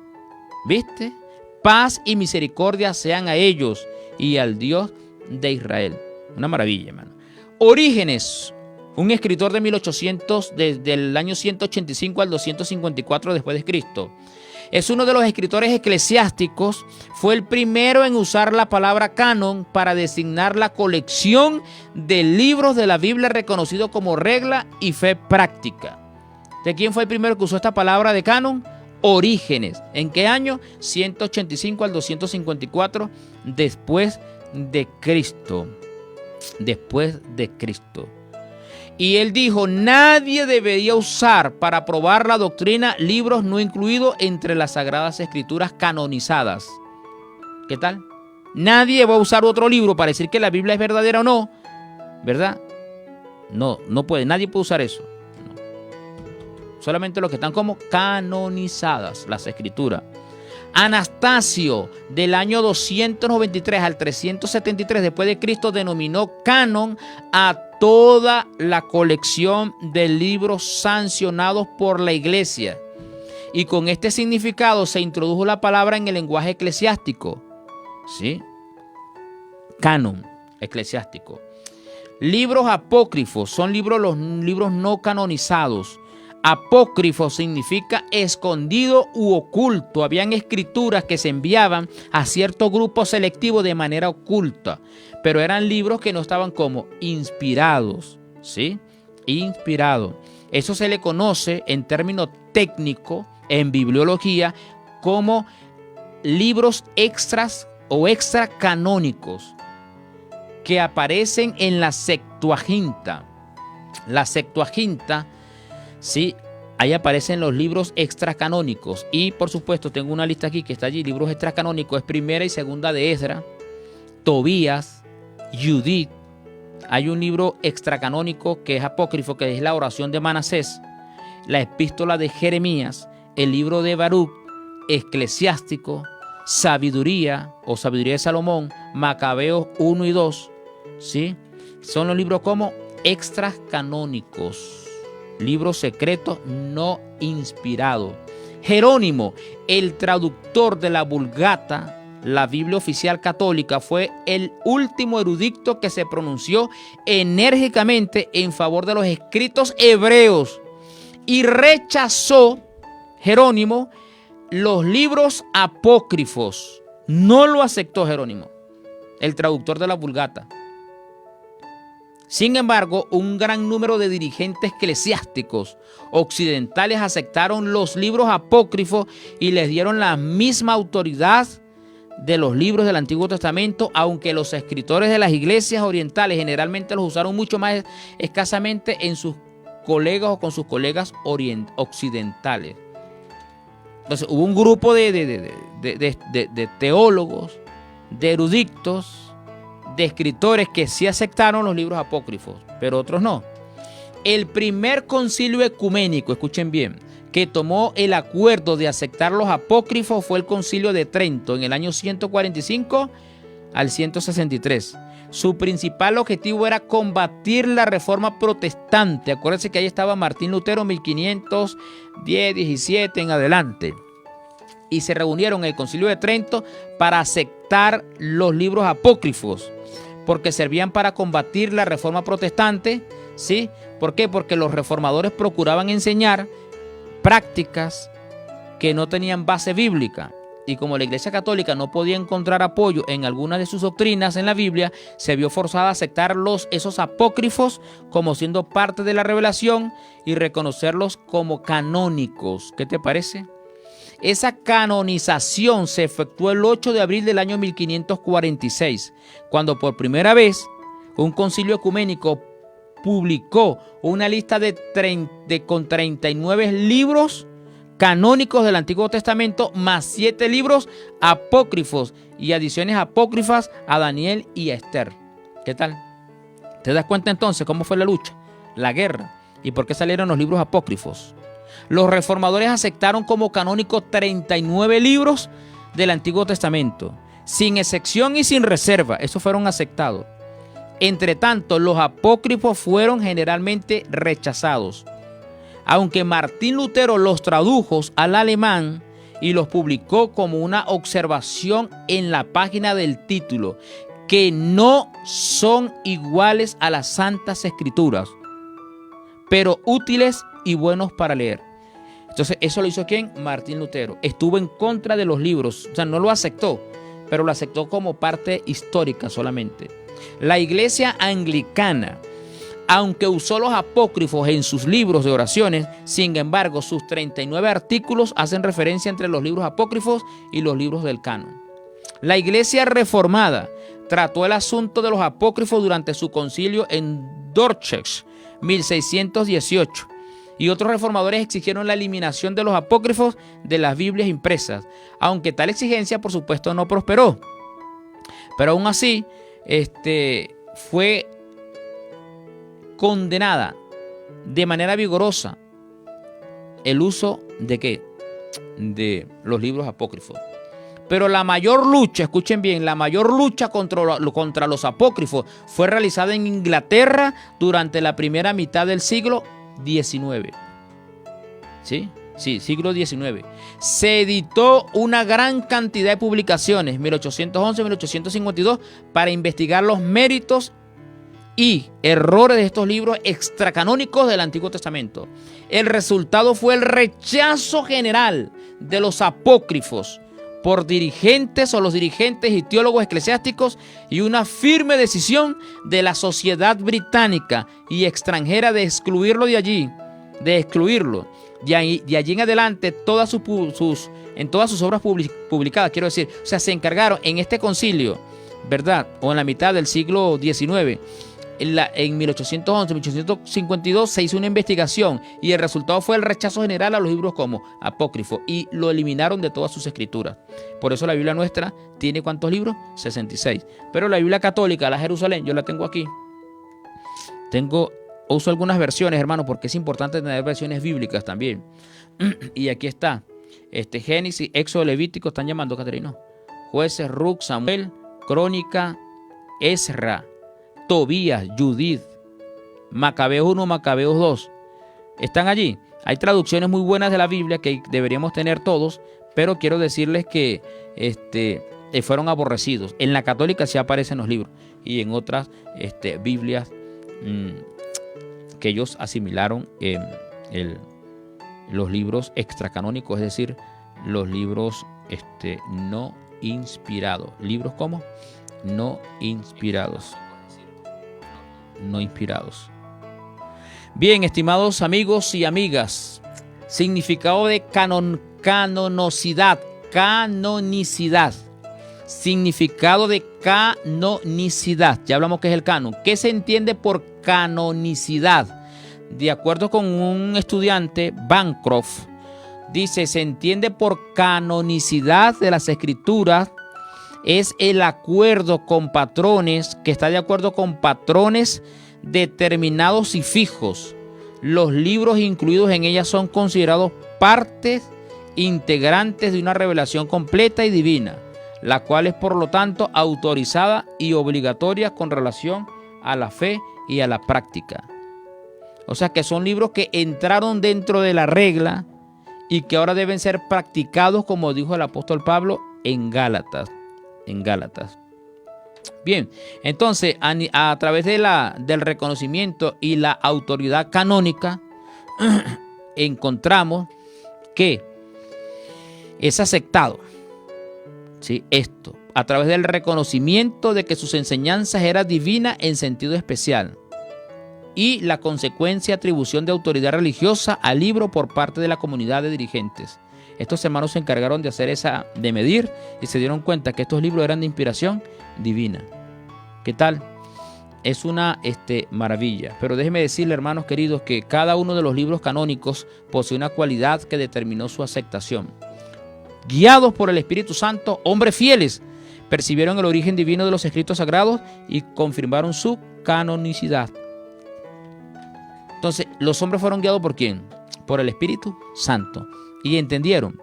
¿viste? Paz y misericordia sean a ellos y al Dios de Israel. Una maravilla, hermano. Orígenes, un escritor de 1800, desde el año 185 al 254 después de Cristo. Es uno de los escritores eclesiásticos. Fue el primero en usar la palabra canon para designar la colección de libros de la Biblia reconocido como regla y fe práctica. ¿De quién fue el primero que usó esta palabra de canon? Orígenes. ¿En qué año? 185 al 254 después de Cristo. Después de Cristo. Y él dijo, nadie debería usar para probar la doctrina libros no incluidos entre las Sagradas Escrituras canonizadas. ¿Qué tal? Nadie va a usar otro libro para decir que la Biblia es verdadera o no, ¿verdad? No puede, nadie puede usar eso. No. Solamente los que están como canonizadas, las Escrituras. Anastasio, del año 293 al 373 después de Cristo, denominó canon a toda la colección de libros sancionados por la iglesia. Y con este significado se introdujo la palabra en el lenguaje eclesiástico. ¿Sí? Canon eclesiástico. Libros apócrifos son los libros no canonizados. Apócrifo significa escondido u oculto. Habían escrituras que se enviaban a cierto grupo selectivo de manera oculta, pero eran libros que no estaban como inspirados, ¿sí? Inspirados. Eso se le conoce en términos técnicos, en bibliología, como libros extras o extracanónicos que aparecen en la Septuaginta. La Septuaginta, sí, ahí aparecen los libros extracanónicos. Y por supuesto tengo una lista aquí que está allí. Libros extracanónicos es primera y segunda de Esdras, Tobías, Judith. Hay un libro extracanónico que es apócrifo, que es la oración de Manasés, la epístola de Jeremías, el libro de Baruch, eclesiástico, sabiduría o sabiduría de Salomón, Macabeos 1 y 2. ¿Sí? Son los libros como extracanónicos. Libros secretos no inspirados. Jerónimo, el traductor de la Vulgata, la Biblia oficial católica, fue el último erudito que se pronunció enérgicamente en favor de los escritos hebreos y rechazó, Jerónimo, los libros apócrifos. No lo aceptó Jerónimo, el traductor de la Vulgata. Sin embargo, un gran número de dirigentes eclesiásticos occidentales aceptaron los libros apócrifos y les dieron la misma autoridad de los libros del Antiguo Testamento, aunque los escritores de las iglesias orientales generalmente los usaron mucho más escasamente en sus colegas o con sus colegas occidentales. Entonces hubo un grupo de teólogos, de eruditos, de escritores que sí aceptaron los libros apócrifos, pero otros no. El primer concilio ecuménico, escuchen bien, que tomó el acuerdo de aceptar los apócrifos fue el Concilio de Trento en el año 145 al 163. Su principal objetivo era combatir la reforma protestante. Acuérdense que ahí estaba Martín Lutero, 1510, 17 en adelante. Y se reunieron en el Concilio de Trento para aceptar los libros apócrifos, porque servían para combatir la reforma protestante, ¿sí? ¿Por qué? Porque los reformadores procuraban enseñar prácticas que no tenían base bíblica. Y como la Iglesia Católica no podía encontrar apoyo en algunas de sus doctrinas en la Biblia, se vio forzada a aceptar esos apócrifos como siendo parte de la revelación y reconocerlos como canónicos. ¿Qué te parece? Esa canonización se efectuó el 8 de abril del año 1546, cuando por primera vez un concilio ecuménico publicó una lista con 39 libros canónicos del Antiguo Testamento, más 7 libros apócrifos y adiciones apócrifas a Daniel y a Esther. ¿Qué tal? ¿Te das cuenta entonces cómo fue la lucha, la guerra y por qué salieron los libros apócrifos? Los reformadores aceptaron como canónicos 39 libros del Antiguo Testamento, sin excepción y sin reserva. Esos fueron aceptados. Entre tanto, los apócrifos fueron generalmente rechazados. Aunque Martín Lutero los tradujo al alemán y los publicó como una observación en la página del título, que no son iguales a las Santas Escrituras, pero útiles y buenos para leer. Entonces, ¿eso lo hizo quién? Martín Lutero. Estuvo en contra de los libros, o sea, no lo aceptó, pero lo aceptó como parte histórica solamente. La Iglesia Anglicana, aunque usó los apócrifos en sus libros de oraciones, sin embargo, sus 39 artículos hacen referencia entre los libros apócrifos y los libros del canon. La Iglesia Reformada trató el asunto de los apócrifos durante su concilio en Dordrecht, 1618, y otros reformadores exigieron la eliminación de los apócrifos de las Biblias impresas, aunque tal exigencia, por supuesto, no prosperó. Pero aún así, fue condenada de manera vigorosa el uso de ¿qué? De los libros apócrifos. Pero la mayor lucha, escuchen bien, la mayor lucha contra los apócrifos fue realizada en Inglaterra durante la primera mitad del siglo XIX. ¿Sí? Sí, siglo XIX. Se editó una gran cantidad de publicaciones, 1811, 1852, para investigar los méritos y errores de estos libros extracanónicos del Antiguo Testamento. El resultado fue el rechazo general de los apócrifos por dirigentes o los dirigentes y teólogos eclesiásticos y una firme decisión de la sociedad británica y extranjera de excluirlo de allí, de excluirlo. De allí en adelante, en todas sus obras publicadas, quiero decir, o sea, se encargaron en este concilio, ¿verdad? O en la mitad del siglo XIX, en 1811, 1852 se hizo una investigación y el resultado fue el rechazo general a los libros como apócrifos y lo eliminaron de todas sus escrituras. Por eso la Biblia nuestra tiene ¿cuántos libros? 66. Pero la Biblia católica, la Jerusalén, yo la tengo aquí. Uso algunas versiones, hermano, porque es importante tener versiones bíblicas también. Y aquí está. Génesis, Éxodo, Levítico, están llamando, Caterino. Jueces, Ruc, Samuel, Crónica, Ezra, Tobías, Judith, Macabeos 1, Macabeos 2. Están allí. Hay traducciones muy buenas de la Biblia que deberíamos tener todos, pero quiero decirles que fueron aborrecidos. En la católica sí aparecen los libros y en otras Biblias que ellos asimilaron los libros extracanónicos, es decir, los libros no inspirados. ¿Libros cómo? No inspirados. No inspirados. Bien, estimados amigos y amigas, significado de canonicidad. Canonicidad. Significado de canonicidad. Ya hablamos qué es el canon. ¿Qué se entiende por canonicidad? De acuerdo con un estudiante, Bancroft, dice, se entiende por canonicidad de las escrituras es el acuerdo con patrones, que está de acuerdo con patrones determinados y fijos. Los libros incluidos en ellas son considerados partes integrantes de una revelación completa y divina, la cual es por lo tanto autorizada y obligatoria con relación a la fe y a la práctica. O sea que son libros que entraron dentro de la regla y que ahora deben ser practicados, como dijo el apóstol Pablo en Gálatas. Bien, entonces a través de del reconocimiento y la autoridad canónica encontramos que es aceptado, ¿sí? Esto a través del reconocimiento de que sus enseñanzas eran divinas en sentido especial y la consecuencia atribución de autoridad religiosa al libro por parte de la comunidad de dirigentes. Estos hermanos se encargaron de medir y se dieron cuenta que estos libros eran de inspiración divina. ¿Qué tal? Es una maravilla. Pero déjenme decirle, hermanos queridos, que cada uno de los libros canónicos posee una cualidad que determinó su aceptación. Guiados por el Espíritu Santo, hombres fieles percibieron el origen divino de los escritos sagrados y confirmaron su canonicidad. Entonces, los hombres fueron guiados ¿por quién? Por el Espíritu Santo. Y entendieron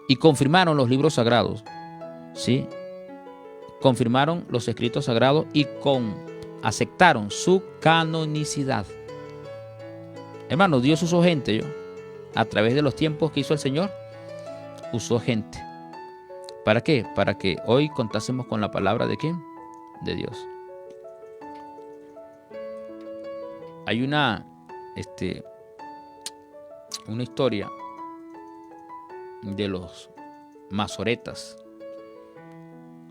y confirmaron los libros sagrados, ¿sí? Confirmaron los escritos sagrados y aceptaron su canonicidad. Hermano, Dios usó gente, a través de los tiempos que hizo el Señor, usó gente. ¿Para qué? Para que hoy contásemos con la palabra de ¿quién? De Dios. Hay una historia de los masoretas,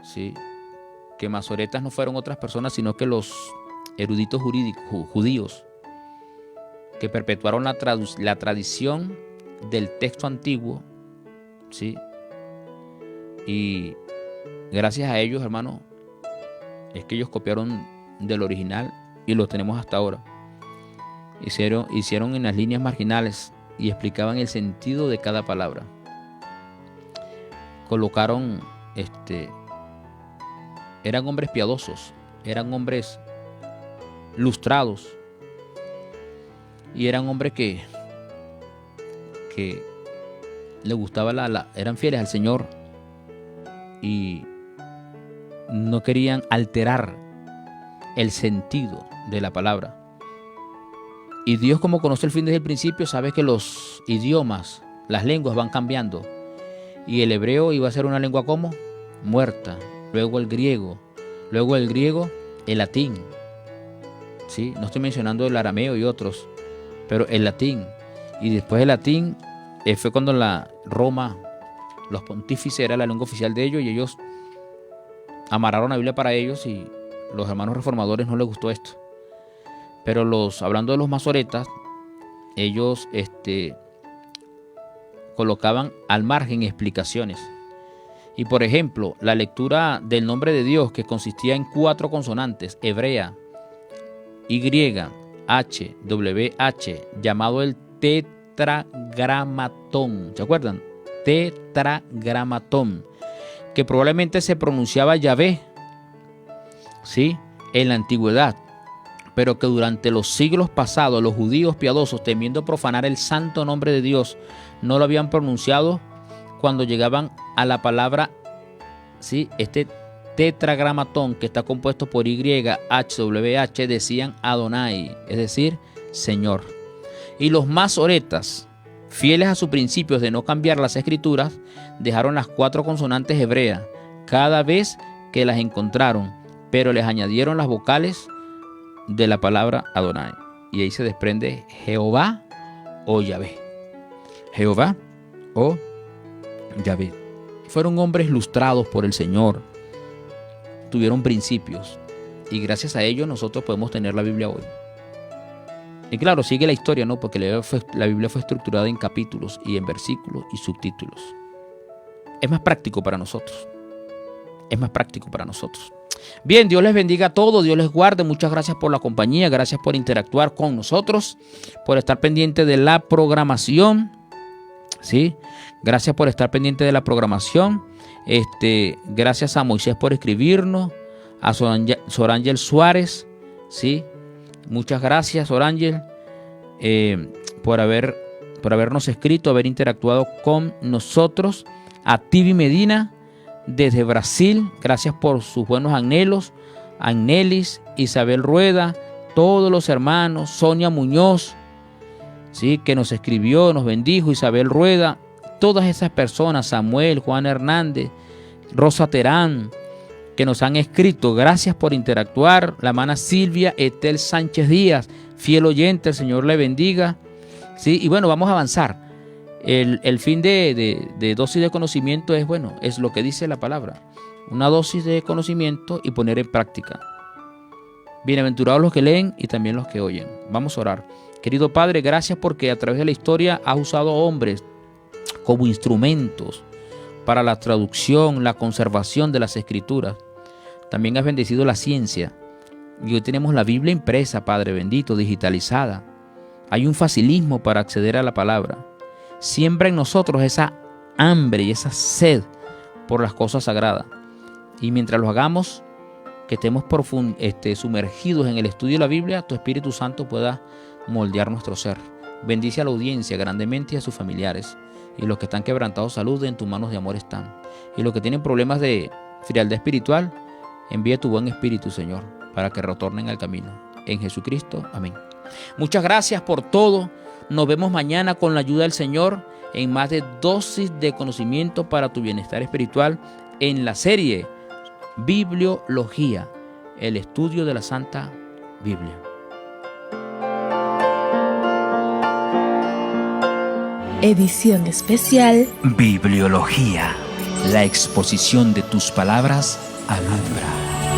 ¿sí? Que masoretas no fueron otras personas, sino que los eruditos judíos que perpetuaron la tradición del texto antiguo, ¿sí? Y gracias a ellos, hermano, es que ellos copiaron del original y lo tenemos hasta ahora. Hicieron en las líneas marginales y explicaban el sentido de cada palabra. Colocaron, eran hombres piadosos, eran hombres lustrados y eran hombres que le gustaba eran fieles al Señor y no querían alterar el sentido de la palabra. Y Dios, como conoce el fin desde el principio, sabe que los idiomas, las lenguas van cambiando. Y el hebreo iba a ser una lengua como muerta, luego el griego, el latín. ¿Sí? No estoy mencionando el arameo y otros, pero el latín. Y después el latín fue cuando Roma, los pontífices, era la lengua oficial de ellos y ellos amarraron la Biblia para ellos y los hermanos reformadores no les gustó esto. Pero hablando de los masoretas, ellos colocaban al margen explicaciones. Y por ejemplo, la lectura del nombre de Dios, que consistía en 4 consonantes, hebrea, Y, H, W, H, llamado el tetragramatón. ¿Se acuerdan? Tetragramatón, que probablemente se pronunciaba Yahvé, ¿sí? En la antigüedad, pero que durante los siglos pasados los judíos piadosos, temiendo profanar el santo nombre de Dios, no lo habían pronunciado cuando llegaban a la palabra, ¿sí? Tetragramatón, que está compuesto por Y, H, W, H, decían Adonai, es decir, Señor. Y los masoretas, fieles a sus principios de no cambiar las escrituras, dejaron las 4 consonantes hebreas cada vez que las encontraron, pero les añadieron las vocales de la palabra Adonai. Y ahí se desprende Jehová o Yahvé. Jehová o Yahvé. Fueron hombres lustrados por el Señor. Tuvieron principios. Y gracias a ellos nosotros podemos tener la Biblia hoy. Y claro, sigue la historia, ¿no? Porque la Biblia fue estructurada en capítulos y en versículos y subtítulos. Es más práctico para nosotros. es más práctico para nosotros. Bien, Dios les bendiga a todos, Dios les guarde. Muchas gracias por la compañía, gracias por interactuar con nosotros, por estar pendiente de la programación. ¿Sí? Gracias por estar pendiente de la programación. Gracias a Moisés por escribirnos, a Sorángel Suárez, ¿sí? Muchas gracias, Sorángel, por habernos escrito, haber interactuado con nosotros. A Tibi Medina, desde Brasil, gracias por sus buenos anhelos. A Nelis, Isabel Rueda, todos los hermanos, Sonia Muñoz, ¿sí? Que nos escribió, nos bendijo, Isabel Rueda, todas esas personas, Samuel, Juan Hernández, Rosa Terán, que nos han escrito. Gracias por interactuar. La hermana Silvia Etel Sánchez Díaz, fiel oyente, el Señor le bendiga. ¿Sí? Y bueno, vamos a avanzar. El fin de dosis de conocimiento es, bueno, es lo que dice la palabra. Una dosis de conocimiento y poner en práctica. Bienaventurados los que leen y también los que oyen. Vamos a orar. Querido Padre, gracias porque a través de la historia has usado hombres como instrumentos para la traducción, la conservación de las escrituras. También has bendecido la ciencia. Y hoy tenemos la Biblia impresa, Padre bendito, digitalizada. Hay un facilismo para acceder a la palabra. Siembra en nosotros esa hambre y esa sed por las cosas sagradas. Y mientras lo hagamos, que estemos sumergidos en el estudio de la Biblia, tu Espíritu Santo pueda moldear nuestro ser. Bendice a la audiencia grandemente y a sus familiares. Y los que están quebrantados, salud, en tus manos de amor están. Y los que tienen problemas de frialdad espiritual, envía tu buen espíritu, Señor, para que retornen al camino. En Jesucristo, amén. Muchas gracias por todo. Nos vemos mañana con la ayuda del Señor en más de dosis de conocimiento para tu bienestar espiritual en la serie Bibliología, el estudio de la Santa Biblia. Edición especial Bibliología, la exposición de tus palabras alumbra.